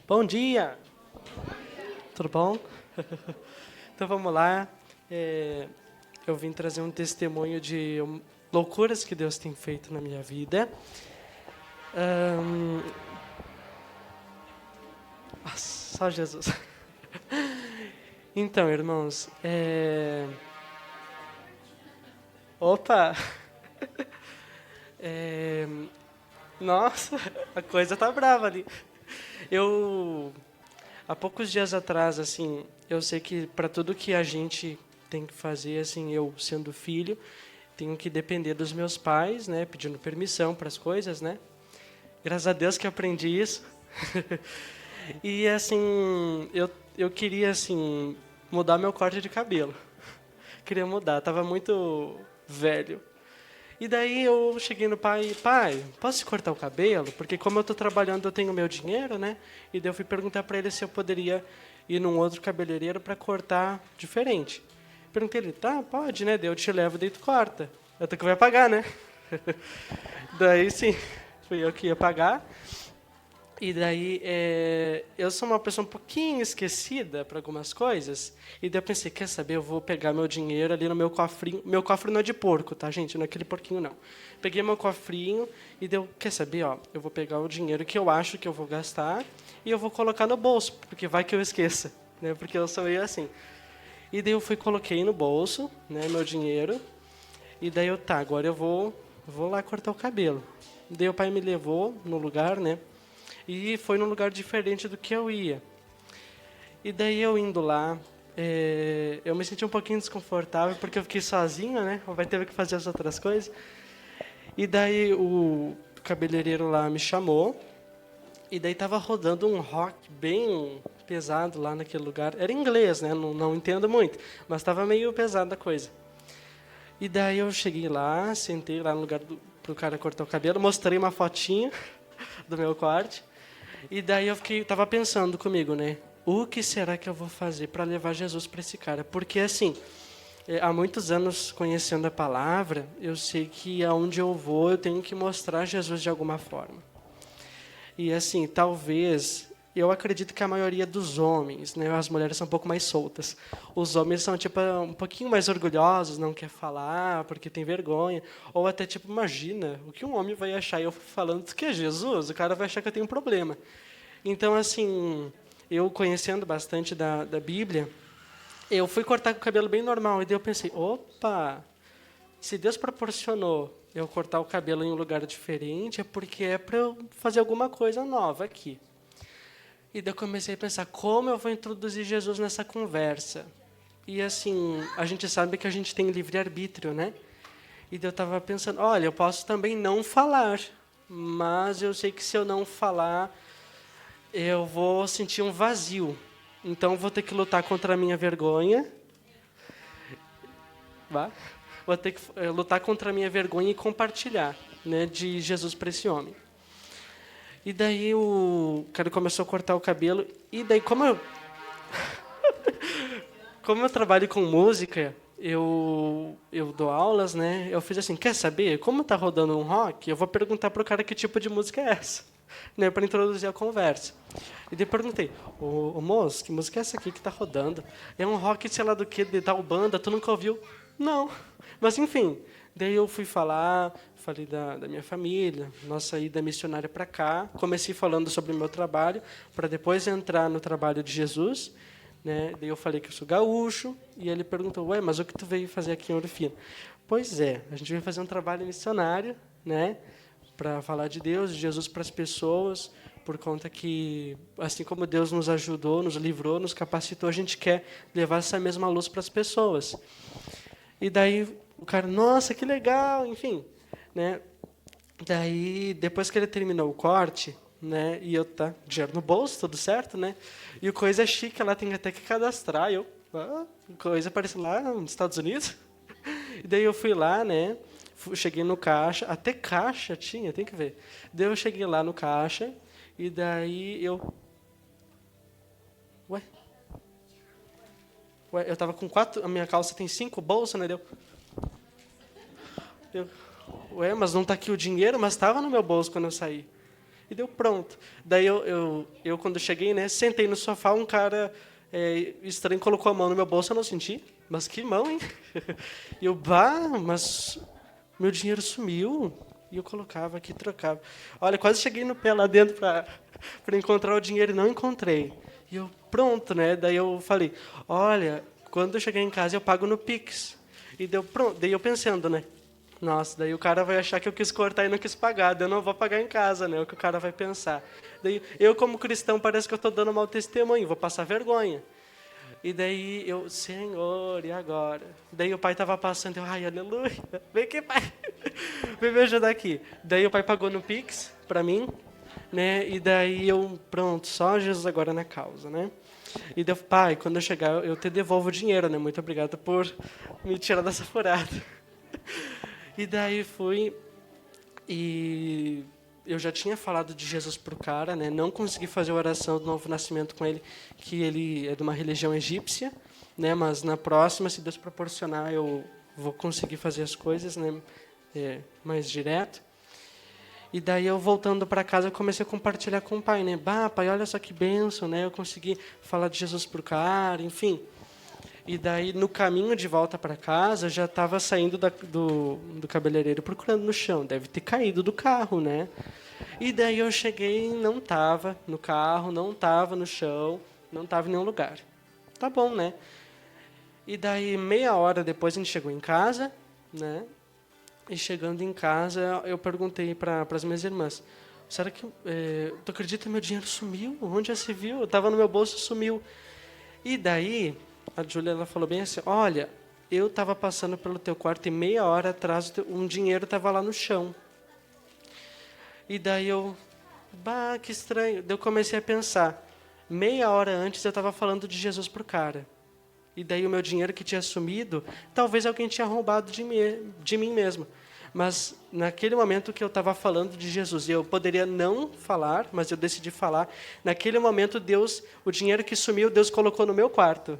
Bom dia! Tudo bom? Então vamos lá. Eu vim trazer um testemunho de loucuras que Deus tem feito na minha vida. Só Jesus. Então, irmãos, Opa! É, Nossa, a coisa tá brava ali. Há poucos dias atrás, assim, eu sei que para tudo que a gente tem que fazer, assim, eu sendo filho, tenho que depender dos meus pais, né, pedindo permissão para as coisas, né? Graças a Deus que eu aprendi isso. E assim, eu queria assim mudar meu corte de cabelo. Queria mudar, tava muito velho. E daí eu cheguei no pai, posso cortar o cabelo? Porque como eu estou trabalhando, eu tenho meu dinheiro, né? E daí eu fui perguntar para ele se eu poderia ir num outro cabeleireiro para cortar diferente. Perguntei ele, tá, pode, né? Daí eu te levo, daí tu corta. Eu tenho que vai pagar, né? Daí sim, fui eu que ia pagar. E daí, eu sou uma pessoa um pouquinho esquecida para algumas coisas. E daí eu pensei, quer saber, eu vou pegar meu dinheiro ali no meu cofrinho. Meu cofre não é de porco, tá, gente? Não é aquele porquinho, não. Peguei meu cofrinho e deu, quer saber, ó, eu vou pegar o dinheiro que eu acho que eu vou gastar e eu vou colocar no bolso, porque vai que eu esqueça, né? Porque eu sou meio assim. E daí eu coloquei no bolso, né, meu dinheiro. E daí tá, agora eu vou lá cortar o cabelo. Daí o pai me levou no lugar, né? E foi num lugar diferente do que eu ia. E daí eu indo lá, eu me senti um pouquinho desconfortável, porque eu fiquei sozinho, né? O pai teve que fazer as outras coisas. E daí o cabeleireiro lá me chamou, e daí tava rodando um rock bem pesado lá naquele lugar. Era inglês, né? Não entendo muito, mas tava meio pesada a coisa. E daí eu cheguei lá, sentei lá no lugar pro cara cortar o cabelo, mostrei uma fotinha do meu corte. E daí tava pensando comigo, né? O que será que eu vou fazer para levar Jesus para esse cara? Porque assim, há muitos anos conhecendo a palavra, eu sei que aonde eu vou, eu tenho que mostrar Jesus de alguma forma. E assim, talvez, eu acredito que a maioria dos homens, né, as mulheres são um pouco mais soltas. Os homens são tipo um pouquinho mais orgulhosos, não quer falar porque tem vergonha, ou até tipo, imagina, o que um homem vai achar eu falando que é Jesus, o cara vai achar que eu tenho um problema. Então, assim, eu conhecendo bastante da Bíblia, eu fui cortar com o cabelo bem normal, e daí eu pensei, opa, se Deus proporcionou eu cortar o cabelo em um lugar diferente, é porque é para eu fazer alguma coisa nova aqui. E daí eu comecei a pensar, como eu vou introduzir Jesus nessa conversa? E assim, a gente sabe que a gente tem livre-arbítrio, né? E daí eu estava pensando, olha, eu posso também não falar, mas eu sei que se eu não falar, eu vou sentir um vazio. Então vou ter que lutar contra a minha vergonha. Vá? Vou ter que lutar contra a minha vergonha e compartilhar, né, de Jesus para esse homem. E daí o cara começou a cortar o cabelo. E daí, como eu trabalho com música, eu dou aulas, né? Eu fiz assim, quer saber? Como tá rodando um rock, eu vou perguntar pro cara que tipo de música é essa, né? Para introduzir a conversa. E daí perguntei, ô moço, que música é essa aqui que tá rodando? É um rock, sei lá do que, de tal banda, tu nunca ouviu? Não. Mas enfim, daí eu fui falar, falei da minha família, nossa ida missionária para cá, comecei falando sobre o meu trabalho, para depois entrar no trabalho de Jesus, né? Daí eu falei que eu sou gaúcho, e ele perguntou, ué, mas o que tu veio fazer aqui em Ouro Fino? Pois é, a gente veio fazer um trabalho missionário, né? Para falar de Deus, de Jesus para as pessoas, por conta que, assim como Deus nos ajudou, nos livrou, nos capacitou, a gente quer levar essa mesma luz para as pessoas. E daí o cara, nossa, que legal, enfim, né? Daí, depois que ele terminou o corte, né, e eu dinheiro no bolso, tudo certo, né? E o coisa é chique, ela tem até que cadastrar, coisa parece lá nos Estados Unidos. E daí eu fui lá, né? Cheguei no caixa, até caixa tinha, tem que ver. Daí eu cheguei lá no caixa, e daí Ué? Ué, eu tava com 4, a minha calça tem 5 bolsos, né? Eu, ué, mas não tá aqui o dinheiro, mas estava no meu bolso quando eu saí. E deu pronto. Daí eu quando cheguei, né, sentei no sofá, um cara estranho colocou a mão no meu bolso, eu não senti. Mas que mão, hein? E eu, mas meu dinheiro sumiu. E eu colocava aqui, trocava. Olha, quase cheguei no pé lá dentro para encontrar o dinheiro e não encontrei. E eu, pronto, né? Daí eu falei, olha, quando eu chegar em casa eu pago no Pix. E deu pronto. Daí eu pensando, né? Nossa, daí o cara vai achar que eu quis cortar e não quis pagar. Daí eu não vou pagar em casa, né? É o que o cara vai pensar. Daí eu, como cristão, parece que eu estou dando mau testemunho, vou passar vergonha. E daí eu, Senhor, e agora? Daí o pai estava passando, eu, ai, aleluia, vem aqui, pai, vem me ajudar aqui. Daí o pai pagou no Pix para mim, né? E daí eu, pronto, só Jesus agora na causa, né? E daí, pai, quando eu chegar, eu te devolvo o dinheiro, né? Muito obrigado por me tirar dessa furada. E daí fui e eu já tinha falado de Jesus pro cara, né? Não consegui fazer a oração do novo nascimento com ele, que ele é de uma religião egípcia, né? Mas na próxima, se Deus proporcionar, eu vou conseguir fazer as coisas, né? Mais direto. E daí eu voltando para casa, eu comecei a compartilhar com o pai, né? Pai, olha só que bênção, né? Eu consegui falar de Jesus pro cara, enfim. E daí, no caminho de volta para casa, eu já estava saindo do cabeleireiro procurando no chão. Deve ter caído do carro, né? E daí eu cheguei, não estava no carro, não estava no chão, não estava em nenhum lugar. Tá bom, né? E daí, meia hora depois, a gente chegou em casa, né? E chegando em casa, eu perguntei para as minhas irmãs, será que, tu acredita que meu dinheiro sumiu? Onde já se viu? Estava no meu bolso, sumiu. E daí, a Júlia ela falou bem assim, olha, eu estava passando pelo teu quarto e meia hora atrás, um dinheiro estava lá no chão. E daí eu, que estranho. Daí eu comecei a pensar, meia hora antes eu estava falando de Jesus pro cara. E daí o meu dinheiro que tinha sumido, talvez alguém tinha roubado de mim mesmo. Mas naquele momento que eu estava falando de Jesus, eu poderia não falar, mas eu decidi falar. Naquele momento, Deus, o dinheiro que sumiu, Deus colocou no meu quarto.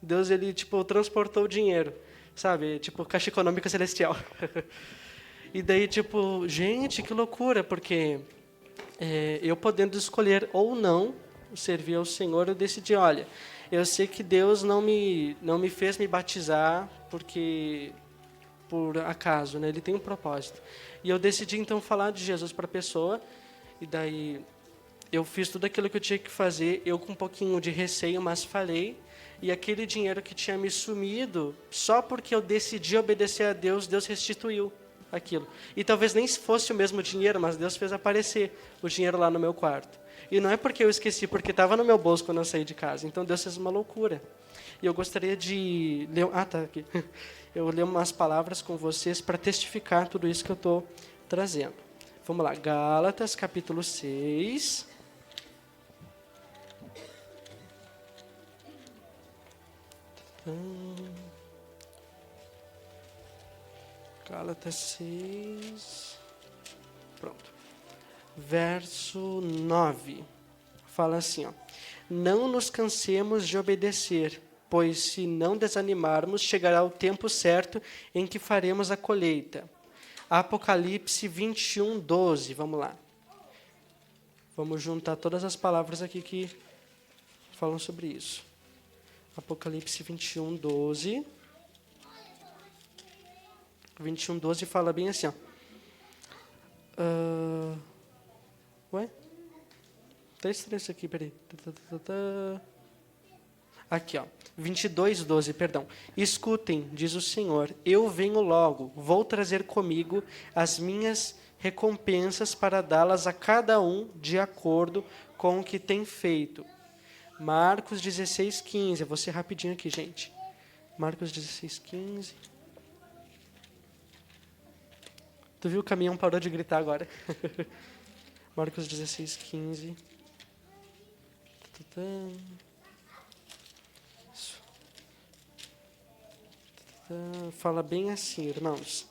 Deus, ele, transportou o dinheiro, sabe? Caixa econômica celestial. E daí, gente, que loucura, porque eu podendo escolher ou não servir ao Senhor, eu decidi, olha, eu sei que Deus não me fez me batizar por acaso, né? Ele tem um propósito. E eu decidi, então, falar de Jesus para a pessoa, e daí eu fiz tudo aquilo que eu tinha que fazer, eu com um pouquinho de receio, mas falei, e aquele dinheiro que tinha me sumido, só porque eu decidi obedecer a Deus, Deus restituiu aquilo. E talvez nem fosse o mesmo dinheiro, mas Deus fez aparecer o dinheiro lá no meu quarto. E não é porque eu esqueci, porque estava no meu bolso quando eu saí de casa. Então Deus fez uma loucura. E eu gostaria de ler... tá aqui. Eu ler umas palavras com vocês para testificar tudo isso que eu estou trazendo. Vamos lá, Gálatas, capítulo 6. Gálatas 6. Pronto. Verso 9. Fala assim, ó. Não nos cansemos de obedecer, pois se não desanimarmos, chegará o tempo certo em que faremos a colheita. Apocalipse 21, 12. Vamos lá. Vamos juntar todas as palavras aqui que falam sobre isso. Apocalipse 21, 12. 21, 12 fala bem assim, ó. Ué? Tá estranho isso aqui, peraí. Aqui, ó. 22, 12, perdão. Escutem, diz o Senhor, eu venho logo, vou trazer comigo as minhas recompensas para dá-las a cada um de acordo com o que tem feito. Marcos 16, 15. Eu vou ser rapidinho aqui, gente. Marcos 16, 15. Tu viu, o caminhão parou de gritar agora. Marcos 16, 15. Fala bem assim, irmãos.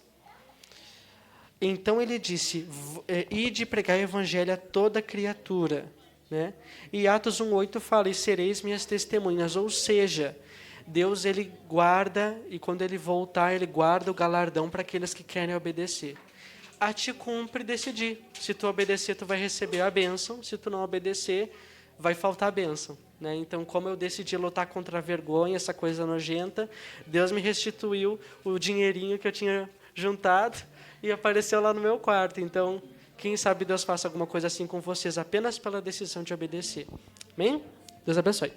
Então ele disse, ide pregar o evangelho a toda criatura. Né? E Atos 1,8 fala, e sereis minhas testemunhas. Ou seja, Deus ele guarda, e quando ele voltar, ele guarda o galardão para aqueles que querem obedecer. a ti cumpre decidir. Se tu obedecer, tu vai receber a bênção. Se tu não obedecer, vai faltar a bênção. Né? Então, como eu decidi lutar contra a vergonha, essa coisa nojenta, Deus me restituiu o dinheirinho que eu tinha juntado e apareceu lá no meu quarto. Então, quem sabe Deus faça alguma coisa assim com vocês apenas pela decisão de obedecer. Amém? Deus abençoe.